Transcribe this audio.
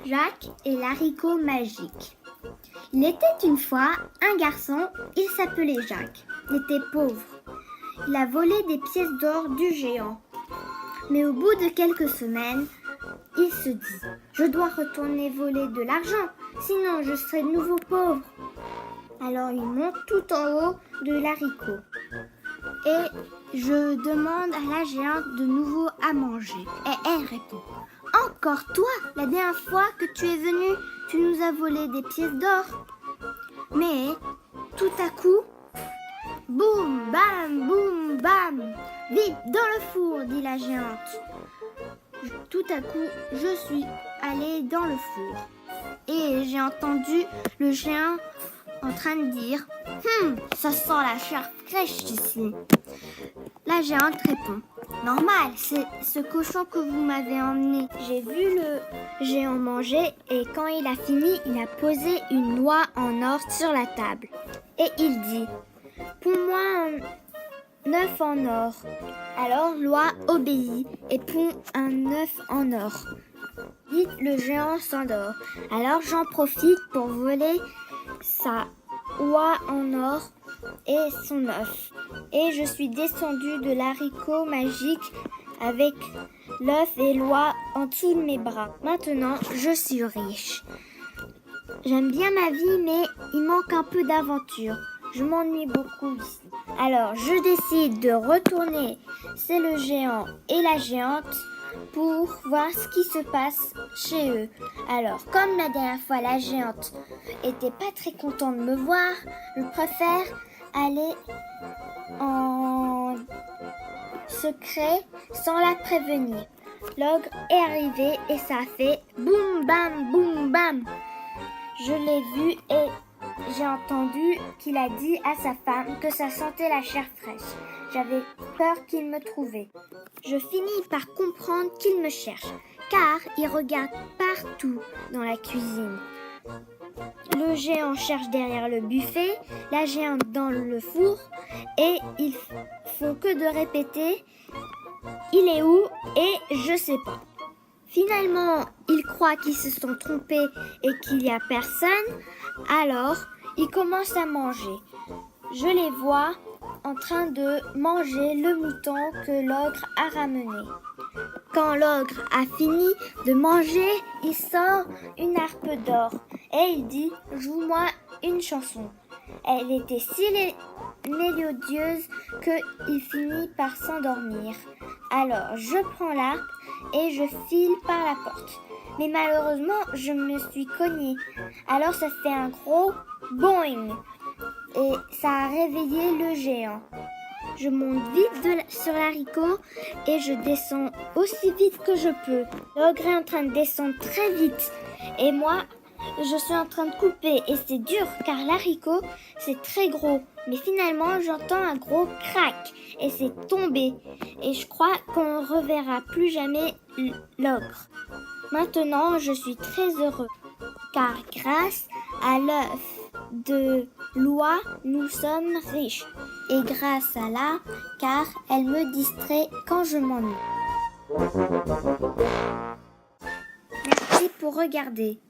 Jacques et l'haricot magique. Il était une fois un garçon, il s'appelait Jacques. Il était pauvre. Il a volé des pièces d'or du géant. Mais au bout de quelques semaines, il se dit « Je dois retourner voler de l'argent, sinon je serai de nouveau pauvre. » Alors il monte tout en haut de l'haricot. Et je demande à la géante de nouveau à manger. Et elle répond « Encore toi, la dernière fois que tu es venu, tu nous as volé des pièces d'or. » Mais tout à coup, boum, bam, vite dans le four, dit la géante. Tout à coup, je suis allée dans le four et j'ai entendu le géant en train de dire « ça sent la chair fraîche ici. » La géante répond « Normal, c'est ce cochon que vous m'avez emmené. » J'ai vu le géant manger et quand il a fini, il a posé une noix en or sur la table. Et il dit « Ponds-moi un œuf en or. » Alors l'oie obéit et pond un œuf en or. Vite, le géant s'endort. Alors j'en profite pour voler sa oie en or et son œuf. Et je suis descendue de l'haricot magique avec l'œuf et l'oie en dessous de mes bras. Maintenant, je suis riche. J'aime bien ma vie, mais il manque un peu d'aventure. Je m'ennuie beaucoup ici. Alors, je décide de retourner chez le géant et la géante pour voir ce qui se passe chez eux. Alors, comme la dernière fois, la géante était pas très contente de me voir, je préfère aller en secret sans la prévenir. L'ogre est arrivé et ça a fait boum bam. Je l'ai vu et j'ai entendu qu'il a dit à sa femme que ça sentait la chair fraîche. J'avais peur qu'il me trouvait. Je finis par comprendre qu'il me cherche, car il regarde partout dans la cuisine. Le géant cherche derrière le buffet, la géante dans le four, et ils font que de répéter « Il est où ?» et « Je sais pas ». Finalement, ils croient qu'ils se sont trompés et qu'il n'y a personne, alors ils commencent à manger. Je les vois en train de manger le mouton que l'ogre a ramené. Quand l'ogre a fini de manger, il sort une harpe d'or et il dit « Joue-moi une chanson ». Elle était si mélodieuse qu'il finit par s'endormir. Alors je prends l'harpe et je file par la porte. Mais malheureusement, je me suis cognée. Alors ça fait un gros boing et ça a réveillé le géant. Je monte vite sur l'haricot et je descends aussi vite que je peux. L'ogre est en train de descendre très vite et moi, je suis en train de couper et c'est dur car l'haricot, c'est très gros. Mais finalement, j'entends un gros crack et c'est tombé. Et je crois qu'on ne reverra plus jamais l'ogre. Maintenant, je suis très heureux car grâce à l'œuf de l'oie, nous sommes riches. Et grâce à la, car elle me distrait quand je m'ennuie. Merci pour regarder.